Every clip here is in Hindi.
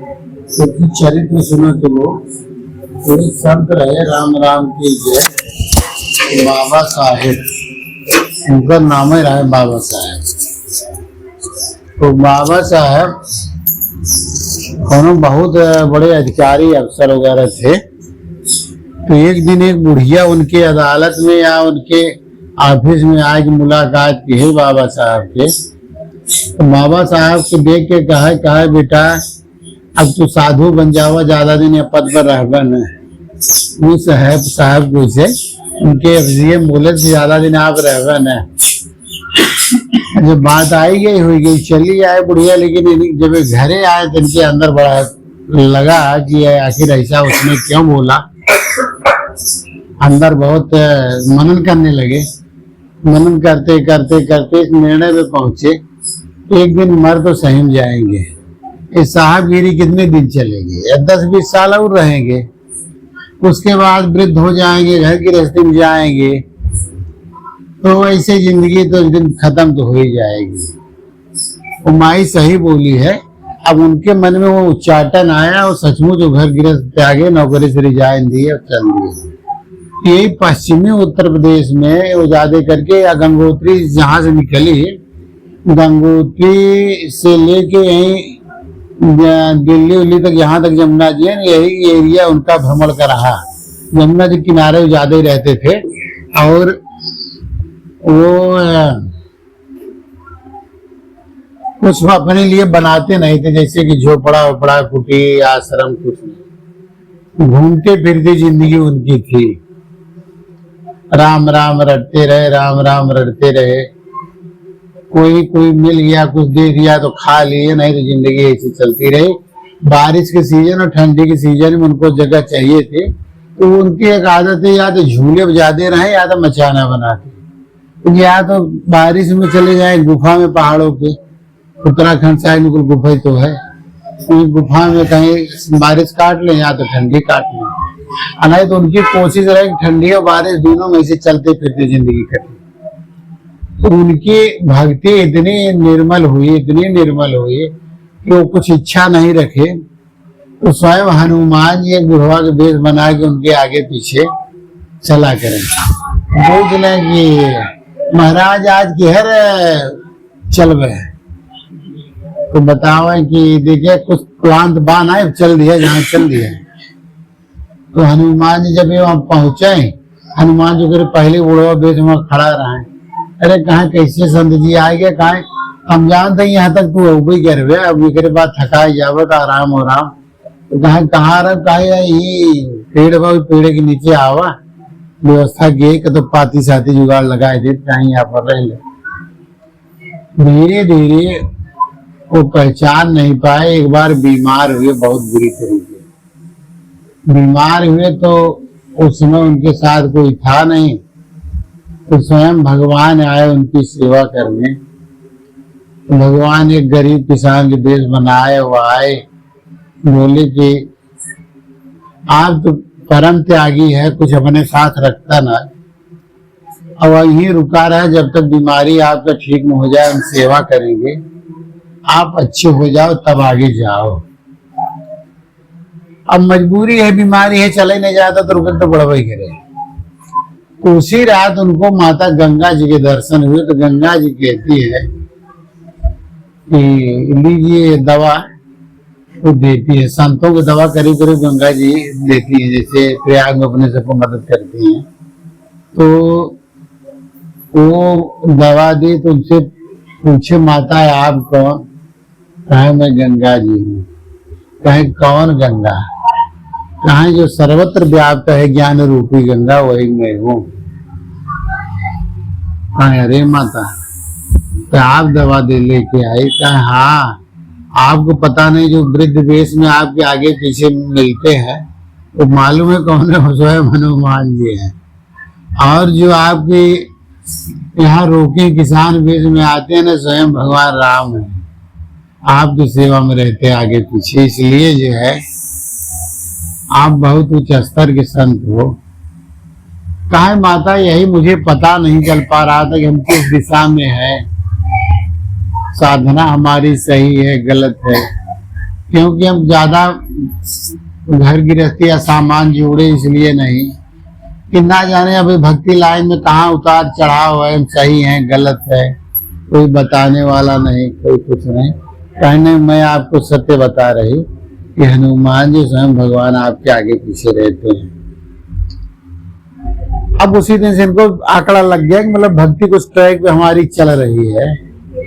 क्योंकि चरित्र सुनो तो वो एक संत रहे राम राम की जय बाबा साहेब, उनका नाम ही रहा है बाबा साहेब। तो बाबा साहेब दोनों बहुत बड़े अधिकारी अफसर वगैरह थे। तो एक दिन एक बुढ़िया उनके अदालत में या उनके ऑफिस में आज मुलाकात की है बाबा साहब के। तो बाबा साहब को देख के कहा बेटा अब तू साधु बन जावा, ज्यादा दिन या पद पर रहबा न। वो साहब पूछे उनके एफजीएम बोले ज्यादा दिन आप रहबा न। जब बात आई गई हुई गई चली आए बुढ़िया, लेकिन जब घरे आए तो इनके अंदर बड़ा लगा कि आखिर ऐसा उसने क्यों बोला। अंदर बहुत मनन करने लगे। मनन करते करते करते इस निर्णय में पहुंचे एक दिन मर तो सही में जाएंगे। इस साहबगिरी कितने दिन चलेगी, 10-20 साल और रहेंगे, उसके बाद वृद्ध हो जाएंगे, घर की गृहस्थी में जाएंगे, तो ऐसे जिंदगी तो एक दिन खत्म तो हो ही जाएगी। वो माई सही बोली है। अब उनके मन में वो उच्चाटन आया और सचमुच वो घर गृहस्थ त्यागे, नौकरी से रिजाइन दिए और चल दिए। यही पश्चिमी उत्तर प्रदेश में वो ज्यादा करके गंगोत्री जहां से निकली, गंगोत्री से लेके यही दिल्ली उल्ली तक, यहाँ तक यमुना जी है, यही एरिया उनका भ्रमण का रहा। यमुना जी किनारे ज्यादा ही रहते थे और वो कुछ अपने लिए बनाते नहीं थे, जैसे कि झोपड़ा वोपड़ा कुटी आश्रम, कुछ नहीं। घूमते फिरते जिंदगी उनकी थी। राम राम रटते रहे, राम राम रटते रहे। कोई मिल गया, कुछ दे दिया तो खा लिए, नहीं तो जिंदगी ऐसी चलती रही। बारिश के सीजन और ठंडी के सीजन में उनको जगह चाहिए थी, तो उनकी एक आदत है या तो झूले बजाते रहे या तो मचाना बनाते। तो या तो बारिश में चले जाए गुफा में पहाड़ों पे, उत्तराखंड साइड में गुफा तो है, गुफा में कहीं बारिश काट ले या तो ठंडी काट ले। नहीं तो उनकी कोशिश रहे कि ठंडी और बारिश दोनों में से चलते फिरते जिंदगी कटे। तो उनकी भक्ति इतनी निर्मल हुई कि वो कुछ इच्छा नहीं रखे। तो स्वयं हनुमान जी एक बुढ़वा के वेश बना के उनके आगे पीछे चला करें। पूछ लें कि महाराज आज किहर चल रहे, तो बताओ कि देखिए कुछ प्लांट बान है, चल दिया जहाँ चल दिया। तो हनुमान जी जब वहां पहुंचे, हनुमान जी के पहले बुढ़वा वेश में खड़ा रहा। अरे कहा कैसे संत जी आ गया, कहा हम जानते हैं यहाँ तक तू उबी कर रहे, अब एक बात थकाई जावत आराम हो राम। तो कहाँ रहा, कहा पेड़ के नीचे आवा, व्यवस्था किए तो पाती साथी जुगाड़ लगाए थे, कहीं यहाँ पर रह ले। धीरे धीरे वो पहचान नहीं पाए। एक बार बीमार हुए, बहुत बुरी तरीके बीमार हुए। तो उस समय उनके साथ कोई था नहीं, तो स्वयं भगवान आए उनकी सेवा करने। तो भगवान एक गरीब किसान के वेश बनाए, वो आए, बोले कि आप तो परम त्यागी है, कुछ अपने साथ रखता ना, और वहीं रुका रहा जब तक बीमारी आपका ठीक न हो जाए, हम सेवा करेंगे, आप अच्छे हो जाओ तब आगे जाओ। अब मजबूरी है, बीमारी है, चले नहीं जाता तो रुक तो बड़वा ही करे। उसी रात उनको माता गंगा जी के दर्शन हुए। तो गंगा जी कहती है कि लीजिए दवा, वो देती है। संतों को दवा करीब करीब गंगा जी देती है, जैसे प्रयाग में अपने सबको मदद करती हैं। तो वो दवा दी तो उनसे पूछे माता है आप कौन, कहे मैं गंगा जी हूँ। कहे कौन गंगा, कहा जो सर्वत्र व्याप्त है ज्ञान रूपी गंगा, वही मैं हूँ। अरे माता तो आप दवा दे लेके आई? कहा हाँ, आपको पता नहीं जो वृद्ध वेश में आपके आगे पीछे मिलते हैं वो मालूम है कौन है? स्वयं हनुमान जी है। और जो आपके यहाँ रोके किसान वेश में आते हैं ना, स्वयं भगवान राम है, आपकी सेवा में रहते आगे पीछे। इसलिए जो है आप बहुत उच्च स्तर के संत हो। कहा माता यही मुझे पता नहीं चल पा रहा था कि हम किस दिशा में है, साधना हमारी सही है गलत है। क्योंकि हम ज्यादा घर गृहस्थी या सामान जोड़े इसलिए नहीं कि ना जाने अभी भक्ति लाइन में कहाँ उतार चढ़ाव है, सही है गलत है, कोई बताने वाला नहीं, कोई कुछ नहीं। कहने मैं आपको सत्य बता रही कि हनुमान जी स्वयं भगवान आपके आगे पीछे रहते हैं। अब उसी दिन से इनको आंकड़ा लग गया कि मतलब भक्ति कुछ ट्रैक पे हमारी चल रही है।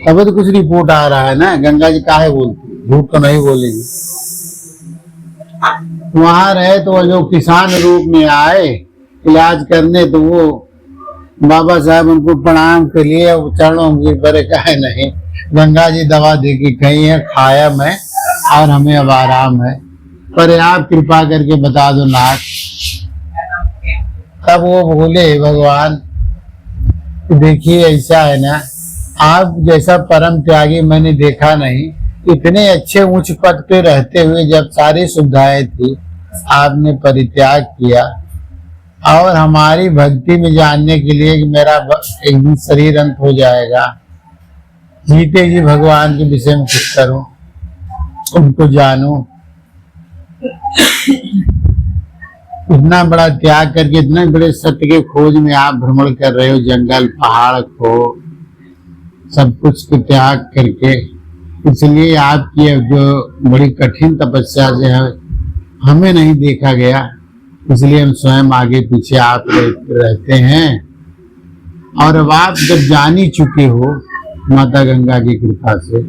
तब तो कुछ रिपोर्ट आ रहा है ना, गंगा जी काहे बोलती, झूठ तो नहीं बोलेगी। वहां रहे तो वो जो किसान रूप में आए इलाज करने, तो वो बाबा साहब उनको प्रणाम के लिए चरणों गिर पड़े, कहे नहीं गंगा जी दवा दे के कही है, खाया मैं और हमें अब आराम है, पर आप कृपा करके बता दो नाथ। तब वो बोले भगवान देखिए ऐसा है ना, आप जैसा परम त्यागी मैंने देखा नहीं, इतने अच्छे उच्च पद पे रहते हुए जब सारी सुविधाएं थी आपने परित्याग किया, और हमारी भक्ति में जानने के लिए कि मेरा एक दिन शरीर अंत हो जाएगा, जीते जी भगवान के विषय में कुछ करो, उनको जानो। इतना बड़ा त्याग करके इतने बड़े सत्य के खोज में आप भ्रमण कर रहे हो, जंगल पहाड़ को सब कुछ को त्याग करके, इसलिए आपकी जो बड़ी कठिन तपस्या से है हमें नहीं देखा गया, इसलिए हम स्वयं आगे पीछे आप रहते हैं। और अब आप जब जान ही चुके हो माता गंगा की कृपा से,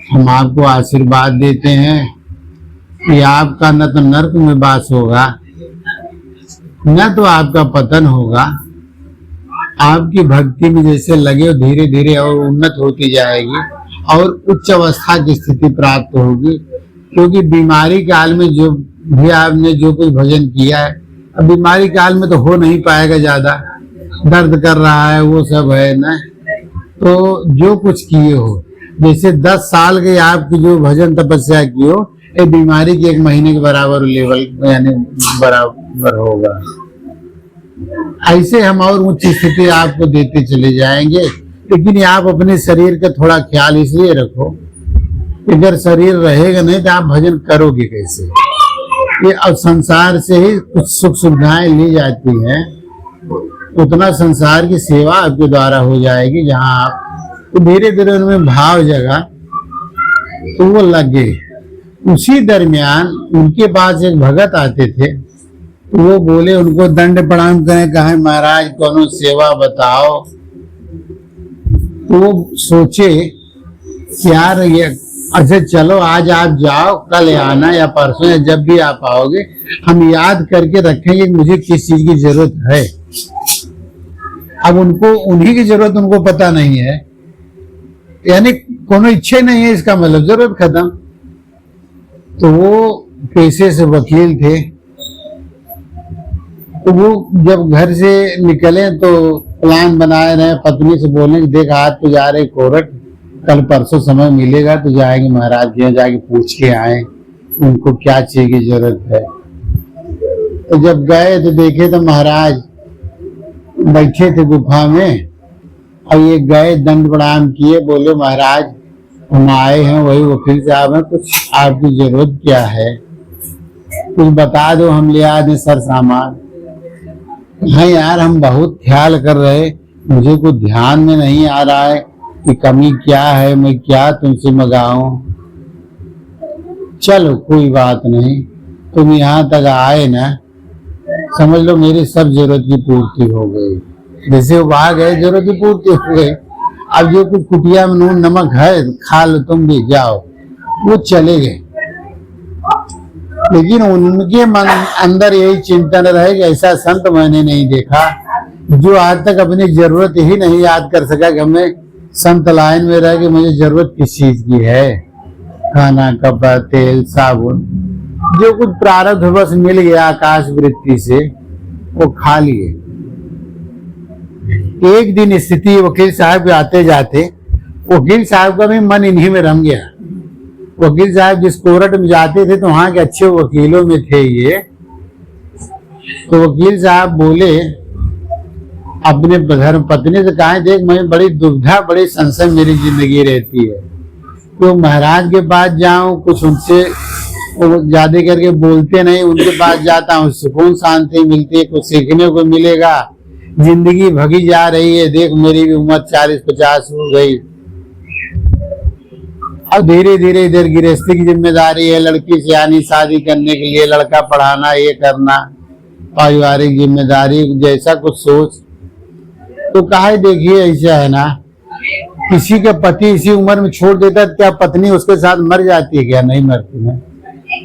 हम आपको आशीर्वाद देते हैं कि आपका न तो नर्क में वास होगा, न तो आपका पतन होगा। आपकी भक्ति में जैसे लगे हो धीरे धीरे और उन्नत होती जाएगी और उच्च अवस्था की स्थिति प्राप्त होगी। क्योंकि बीमारी काल में जो भी आपने जो कुछ भजन किया है, अब बीमारी काल में तो हो नहीं पाएगा, ज्यादा दर्द कर रहा है वो सब है ना, तो जो कुछ किए हो, जैसे 10 साल के आपकी जो भजन तपस्या की हो, ये बीमारी के 1 महीने के बराबर लेवल यानी बराबर होगा। ऐसे हम और उच्च स्थिति आपको देते चले जाएंगे। लेकिन आप अपने शरीर का थोड़ा ख्याल इसलिए रखो, अगर शरीर रहेगा नहीं तो आप भजन करोगे कैसे। ये अब संसार से ही कुछ सुख सुविधाएं ली जाती हैं, उतना संसार की सेवा आपके द्वारा हो जाएगी, जहां आप तो धीरे धीरे उनमें भाव जगा तो वो लगे। उसी दरमियान उनके पास एक भगत आते थे, वो बोले उनको दंड प्रणाम करें, कहा महाराज कोनो सेवा बताओ। तो वो सोचे यार ये अच्छा चलो आज आप जाओ, कल आना या परसों या जब भी आप आओगे, हम याद करके रखेंगे मुझे किस चीज की जरूरत है। अब उनको उन्हीं की जरूरत उनको पता नहीं है, यानी कोनो इच्छा नहीं है, इसका मतलब जरूरत खत्म। तो वो पेशे से वकील थे, तो वो जब घर से निकले तो प्लान बनाए रहे, पत्नी से बोलने की देख आज तो जा रहे कोर्ट, कल परसों समय मिलेगा तो जाएंगे महाराज के यहाँ, जाके पूछ के आए उनको क्या चीज की जरूरत है। तो जब गए तो देखे तो महाराज बैठे थे गुफा में, और ये गए दंड प्रणाम किए, बोले महाराज हम आए हैं, वही वकील साहब हैं, कुछ आपकी जरूरत क्या है, कुछ बता दो हम ले आ दें सर सामान। हाँ यार हम बहुत ख्याल कर रहे, मुझे कुछ ध्यान में नहीं आ रहा है कि कमी क्या है, मैं क्या तुमसे मंगाऊं। चलो कोई बात नहीं, तुम यहाँ तक आए ना, समझ लो मेरी सब जरूरत की पूर्ति हो गई। जैसे वो आ गए जरूरत की पूर्ति हो गई, अब जो कुछ कुटिया में नून नमक है खा लो तुम भी, जाओ। वो चले गए, लेकिन उनके मन अंदर यही चिंतन रहे कि ऐसा संत मैंने नहीं देखा जो आज तक अपनी जरूरत ही नहीं याद कर सका कि हमें संत लाइन में रह के मुझे जरूरत किस चीज की है, खाना कपड़ा तेल साबुन जो कुछ प्रारब्ध बस मिल गया आकाश वृत्ति से वो खा लिए। एक दिन स्थिति वकील साहब के आते जाते, वकील साहब का भी मन इन्हीं में रम गया। वकील साहब जिस कोर्ट में जाते थे तो वहां के अच्छे वकीलों में थे ये। तो वकील साहब बोले अपने धर्म पत्नी से, कहा देख मैं बड़ी दुविधा बड़ी संशय मेरी जिंदगी रहती है, तो महाराज के पास जाऊं, कुछ उनसे वो ज्यादा करके बोलते नहीं, उनके पास जाता हूँ सुकून शांति मिलती है, कुछ सीखने को मिलेगा। जिंदगी भगी जा रही है, देख मेरी भी उम्र 40-50 हो गई। अब धीरे धीरे इधर गृहस्थी की जिम्मेदारी है, लड़की से आनी शादी करने के लिए, लड़का पढ़ाना, ये करना, पारिवारिक जिम्मेदारी, जैसा कुछ सोच। तो कहा देखिए ऐसा है ना, किसी का पति इसी उम्र में छोड़ देता क्या पत्नी उसके साथ मर जाती है? क्या नहीं मरती है?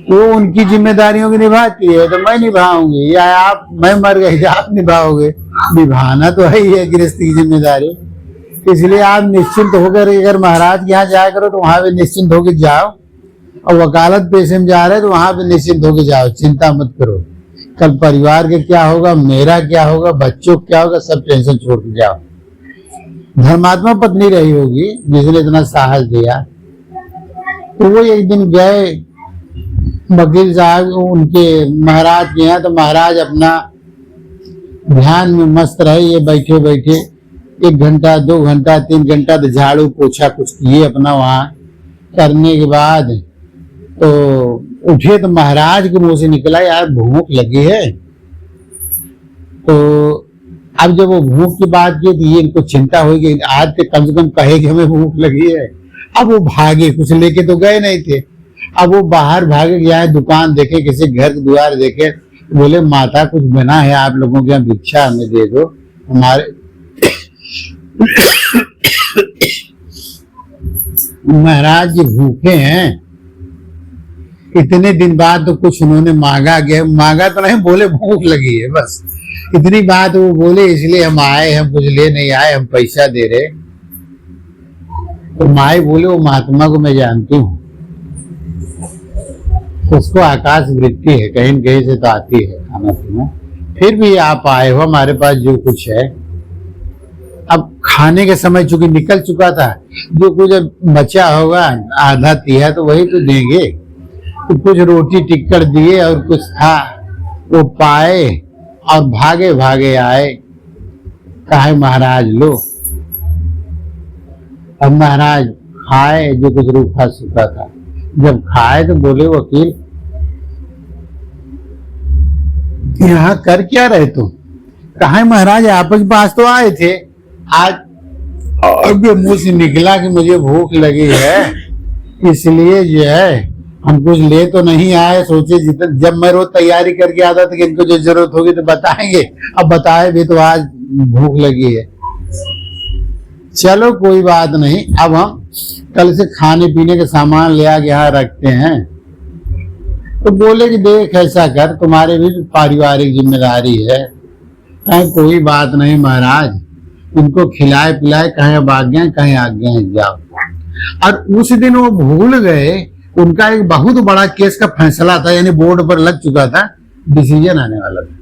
वो उनकी जिम्मेदारियों की निभाती है, तो मैं निभाऊंगी, या आप, मैं मर गई तो आप निभाओगे? निभाना तो है ही है गृहस्थी की जिम्मेदारी। इसलिए आप निश्चिंत होकर, अगर महाराज के यहाँ जाया करो तो वहां भी निश्चिंत होकर जाओ, और वकालत पेशे में जा रहे तो वहां भी निश्चिंत होकर जाओ, चिंता मत करो। कल परिवार के क्या होगा, मेरा क्या होगा, बच्चों क्या होगा, सब टेंशन छोड़ के जाओ। धर्मात्मा पत्नी रही होगी जिसने इतना साहस दिया। तो वो एक दिन गए वकील साहब उनके महाराज के यहाँ, तो महाराज अपना ध्यान में मस्त रहे, ये बैठे बैठे 1 घंटा 2 घंटा 3 घंटा तो झाड़ू पोछा कुछ किए अपना वहां करने के बाद तो उठे, तो महाराज के मुंह से निकला, यार भूख लगी है। तो अब जब वो भूख की बात की तो ये इनको चिंता हुई कि आज तो कम से कम कहे कि हमें भूख लगी है। अब वो भागे, कुछ लेके तो गए नहीं थे। अब वो बाहर भागे गया है, दुकान देखे, किसी घर के द्वार देखे, बोले माता कुछ बना है आप लोगों के यहाँ, भिक्षा हमें दे दो। हमारे महाराज जी भूखे हैं, इतने दिन बाद तो कुछ उन्होंने मांगा गया, मांगा तो नहीं, बोले भूख लगी है, बस इतनी बात वो बोले, इसलिए हम आए, हम कुछ ले नहीं आए, हम पैसा दे रहे। तो माई बोले वो महात्मा को मैं जानती हूँ, उसको आकाश वृत्ति है, कहीं न कहीं से तो आती है खाना पीना, फिर भी आप आए हो, हमारे पास जो कुछ है। अब खाने के समय चूंकि निकल चुका था, जो कुछ बचा होगा आधा तिया तो वही तो देंगे। तो कुछ रोटी टिक्कर दिए और कुछ था वो पाए और भागे भागे आए, कहा महाराज लो। अब महाराज खाए जो कुछ रूखा सूखा था, जब खाए तो बोले वकील यहाँ कर क्या रहे तुम? कहा महाराज आपके पास तो आए थे, आज मुंह से निकला कि मुझे भूख लगी है, इसलिए जो है हम कुछ ले तो नहीं आए, सोचे जितना जब मैं रोज तैयारी करके आता था कि इनको जो जरूरत होगी तो बताएंगे, अब बताए भी तो आज भूख लगी है। चलो कोई बात नहीं, अब हम कल से खाने पीने के सामान ले आके यहाँ रखते हैं। तो बोले कि देख ऐसा कर, तुम्हारे भी पारिवारिक जिम्मेदारी है। कहीं कोई बात नहीं महाराज, उनको खिलाए पिलाए, कहीं अब आज्ञा कहीं आज्ञा जाओ। और उस दिन वो भूल गए, उनका एक बहुत बड़ा केस का फैसला था, यानी बोर्ड पर लग चुका था, डिसीजन आने वाला था।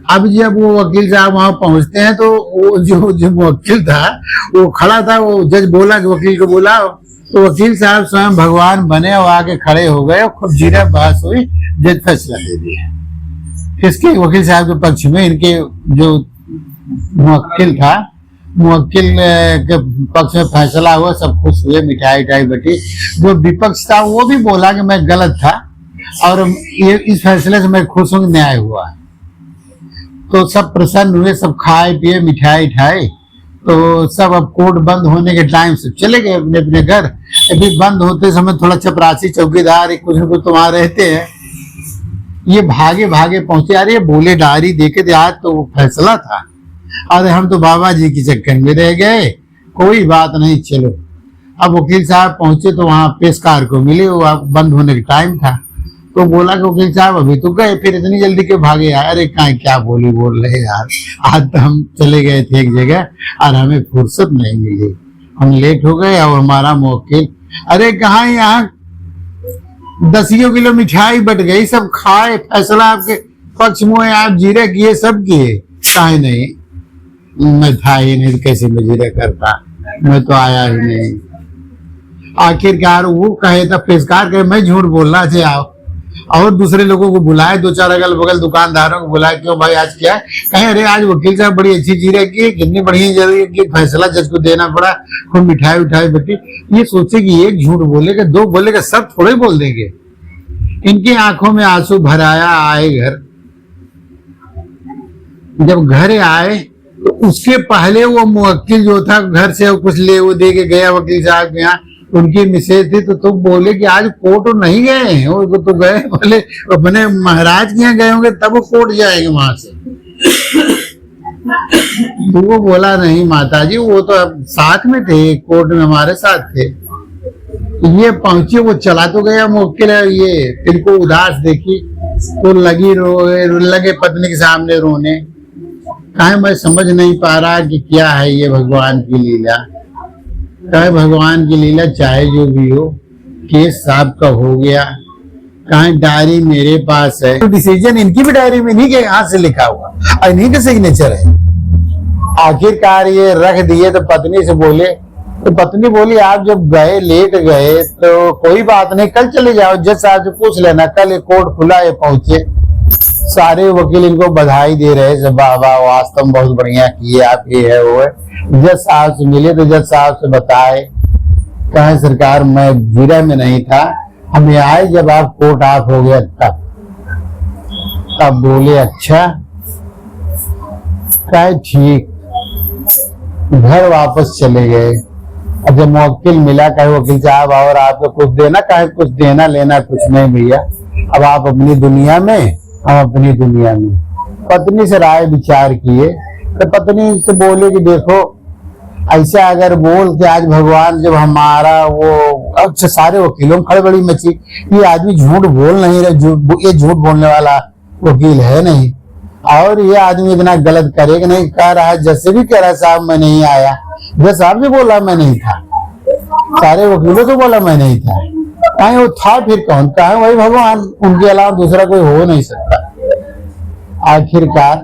अब जब वो वकील साहब वहां पहुंचते हैं तो वो जो वकील था वो खड़ा था, वो जज बोला कि वकील को बुलाओ, तो वकील साहब स्वयं भगवान बने और आके खड़े हो गए, खूब जीरा बहस हुई, जज फैसला दे दिया। किसके? वकील साहब के पक्ष में। इनके जो मुवक्किल था, मुवक्किल के पक्ष में फैसला हुआ, सब खुश हुए, मिठाई उठाई बटी। जो विपक्ष था वो भी बोला कि मैं गलत था और ये इस फैसले से मैं खुश हूँ, न्याय हुआ। तो सब प्रसन्न हुए, सब खाए पिए, मिठाई उठाई। तो सब अब कोर्ट बंद होने के टाइम से चले गए अपने अपने घर। अभी बंद होते समय थोड़ा चपरासी चौकीदार कुछ न कुछ तो वहां रहते हैं, ये भागे भागे पहुंचे। अरे बोले डायरी देखे थे, आज तो वो फैसला था, अरे हम तो बाबा जी की चक्कर में रह गए, कोई बात नहीं चलो। अब वकील साहब पहुंचे तो वहां पेशकार को मिले, वो बंद होने का टाइम था। तो बोला कि वकील साहब अभी तो गए, फिर इतनी जल्दी क्यों भागे? अरे क्या बोल रहे यार, आज तो हम चले गए थे एक जगह और हमें फुर्सत नहीं मिली, हम लेट हो गए। और हमारा मुवक्किल, अरे कहाँ, यहाँ 10 किलो मिठाई बट गई, सब खाए, फैसला आपके पक्ष में, आप जीरे किए, सब किए, काहे नहीं? मैं था ही नहीं, कैसे मैं जीरा करता, मैं तो आया ही नहीं। आखिरकार वो कहे था, पेशकार कहे मैं झूठ बोलना से आओ। और दूसरे लोगों को बुलाए, दो चार अगल बगल दुकानदारों को बुलाए, क्यों भाई आज क्या है? कहें अरे आज वकील साहब बड़ी अच्छी चीज है कि कितनी बढ़िया जरूरी कि फैसला जज को देना पड़ा, खूब मिठाई उठाई बटी। ये सोचे कि एक झूठ बोलेगा, दो बोलेगा, सब थोड़े बोल देंगे। इनकी आंखों में आंसू भराया, आए घर। जब घर आए तो उसके पहले वो मुवक्किल जो था घर से कुछ ले वो दे के गया वकील साहब के यहाँ, उनकी मिसेज थी, तो तुम बोले कि आज कोर्ट नहीं गए हैं वो, तो गए बोले अपने महाराज के यहाँ गए होंगे तब वो कोर्ट जाएंगे वहां से। तो वो बोला नहीं माताजी, वो तो अब साथ में थे, कोर्ट में हमारे साथ थे। ये पहुंचे, वो चला तो गया मुवक्किल, ये इनको उदास देखी तो लगे पत्नी के सामने रोने। कहे मैं समझ नहीं पा रहा कि क्या है ये भगवान की लीला। कहे भगवान की लीला चाहे जो भी हो, केस साहब का हो गया, कहे डायरी मेरे पास है, तो डिसीजन इनकी भी डायरी में नहीं के हाथ से लिखा हुआ और इन्हीं का सिग्नेचर है। आखिरकार ये रख दिए तो पत्नी से बोले, तो पत्नी बोली आप जब गए लेट गए तो कोई बात नहीं, कल चले जाओ, जज साहब से पूछ लेना, कल ये कोर्ट खुला है, पहुंचे। सारे वकील इनको बधाई दे रहे, सब वाह वाह वास्तव बहुत बढ़िया किए आप, ये है वो है। जज साहब से मिले तो जज साहब से बताए, कहे सरकार मैं जीरा में नहीं था, हमें आए जब आप कोर्ट ऑफ हो गया तब बोले अच्छा, कहे ठीक। घर वापस चले गए। अब जब मुवक्किल मिला, कहे वकील साहब और आपको कुछ देना, कहे कुछ देना लेना कुछ नहीं भैया, अब आप अपनी दुनिया में, हम अपनी दुनिया में। पत्नी से राय विचार किए तो पत्नी से बोले कि देखो ऐसा अगर बोल के आज भगवान जब हमारा वो, अब सारे वकीलों में खड़बड़ी मची, ये आदमी झूठ बोल नहीं रहे, ये झूठ बोलने वाला वकील है नहीं, और ये आदमी इतना गलत करेगा नहीं। कह रहा है जैसे भी कह रहा है साहब मैं नहीं आया, जज साहब भी बोला मैं नहीं था, सारे वकीलों को बोला मैं नहीं था, कहीं वो था फिर कौन? कहा वही भगवान, उनके अलावा दूसरा कोई हो नहीं सकता। आखिरकार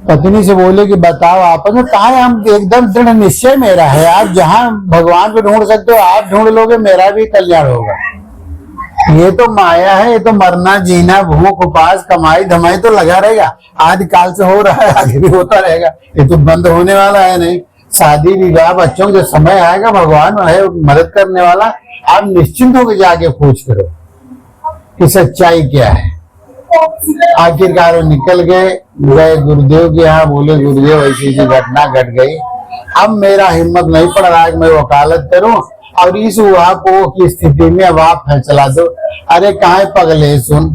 पत्नी से बोले कि बताओ आपस में, कहा हम एकदम दृढ़ निश्चय मेरा है, आप जहां भगवान को ढूंढ सकते हो आप ढूंढ लोगे, मेरा भी कल्याण होगा। ये तो माया है, ये तो मरना जीना भूख उपास कमाई धमाई तो लगा रहेगा, आदि काल से हो रहा है, आगे भी होता रहेगा, ये तो बंद होने वाला है नहीं। शादी विवाह बच्चों का समय आएगा, भगवान है मदद करने वाला, आप निश्चिंत होकर जाके पूछ करो कि सच्चाई क्या है। आखिरकार वो निकल गए गुरुदेव के यहाँ, बोले गुरुदेव ऐसी ऐसी घटना घट गई, अब मेरा हिम्मत नहीं पड़ रहा है मैं वकालत करूं और इस उहापोह की स्थिति में अब आप फैसला दो। अरे काहे पगले सुन,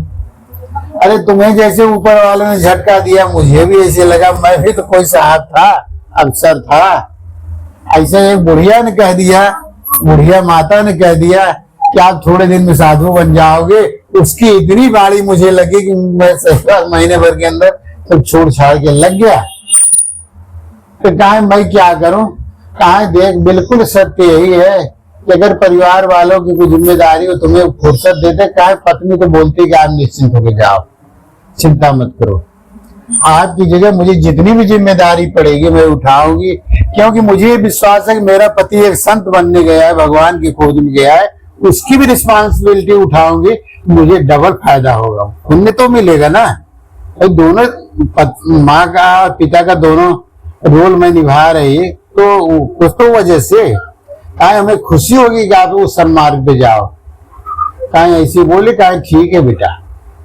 अरे तुम्हें जैसे ऊपर वाले ने झटका दिया मुझे भी ऐसे लगा, मैं भी तो कोई साहब था, अफसर था। ऐसे एक बुढ़िया ने कह दिया, बुढ़िया माता ने कह दिया कि आप थोड़े दिन में साधु बन जाओगे, उसकी इतनी बाड़ी मुझे लगी कि मैं महीने भर के अंदर सब छोड़ छाड़ के लग गया। तो कहा मैं क्या करूं? कहा देख बिल्कुल सत्य यही है कि अगर परिवार वालों की कोई जिम्मेदारी हो तुम्हें फुर्सत देते, कहा पत्नी तो बोलती कि आप निश्चिंत होकर जाओ, चिंता मत करो, आपकी जगह मुझे जितनी भी जिम्मेदारी पड़ेगी मैं उठाऊंगी, क्योंकि मुझे विश्वास है कि मेरा पति एक संत बनने गया है, भगवान की खोज में गया है, उसकी भी रिस्पॉन्सिबिलिटी उठाऊंगी, मुझे डबल फायदा होगा, पुण्य तो मिलेगा ना। तो दोनों माँ का पिता का दोनों रोल में निभा रही, तो कुछ तो वजह से कहीं हमें खुशी होगी कि आप उस सन्मार्ग पे जाओ। कहीं ऐसी बोली, कहीं ठीक है बेटा,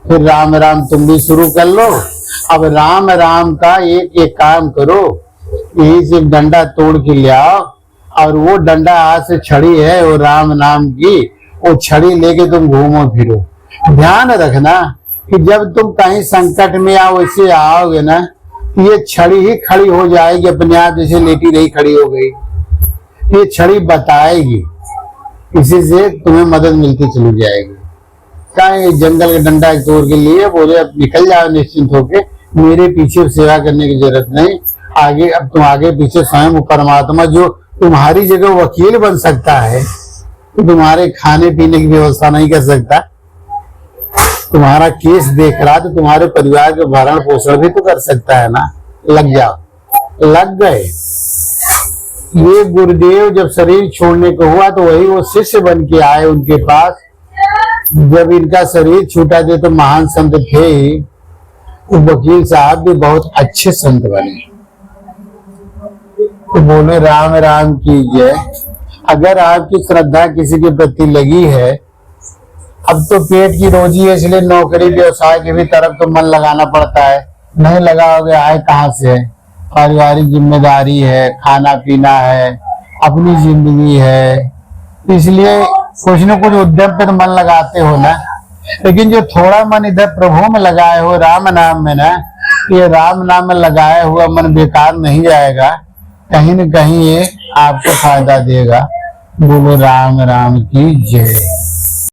फिर राम राम तुम भी शुरू कर लो। अब राम राम का एक एक काम करो, यही से डंडा तोड़ के ले आओ, और वो डंडा आज से छड़ी है वो राम नाम की, वो छड़ी लेके तुम घूमो फिरो। ध्यान रखना कि जब तुम कहीं संकट में या वैसे आओगे ना, ये छड़ी ही खड़ी हो जाएगी अपने आप, जैसे लेटी रही खड़ी हो गई, ये छड़ी बताएगी, इसी से तुम्हें मदद मिलती चली जाएगी। कहीं जंगल का डंडा तोड़ के लिए बोले अब निकल जाओ निश्चिंत होके, मेरे पीछे सेवा करने की जरूरत नहीं, आगे अब तुम आगे पीछे स्वयं परमात्मा जो तुम्हारी जगह वकील बन सकता है, तो तुम्हारे खाने पीने की व्यवस्था नहीं कर सकता, तुम्हारा केस देख रहा तो तुम्हारे परिवार का भरण पोषण भी तो कर सकता है ना, लग जाओ। लग गए। ये गुरुदेव जब शरीर छोड़ने को हुआ तो वही वो शिष्य बन के आए उनके पास, जब इनका शरीर छूटा थे तो महान संत थे ही, तो वकील साहब भी बहुत अच्छे संत बने। तो बोले राम राम कीजिए। अगर आपकी श्रद्धा किसी के प्रति लगी है, अब तो पेट की रोजी है इसलिए नौकरी व्यवसाय की भी तरफ तो मन लगाना पड़ता है, नहीं लगाओगे आए कहाँ से? पारिवारिक जिम्मेदारी है, खाना पीना है, अपनी जिंदगी है, इसलिए कुछ न कुछ उद्यम पे तो मन लगाते हो ना। लेकिन जो थोड़ा मन इधर प्रभु में लगाए हो, राम नाम में ना, ये राम नाम में लगाया हुआ मन बेकार नहीं जाएगा, कहीं न कहीं ये आपको फायदा देगा। बोलो राम राम की जय।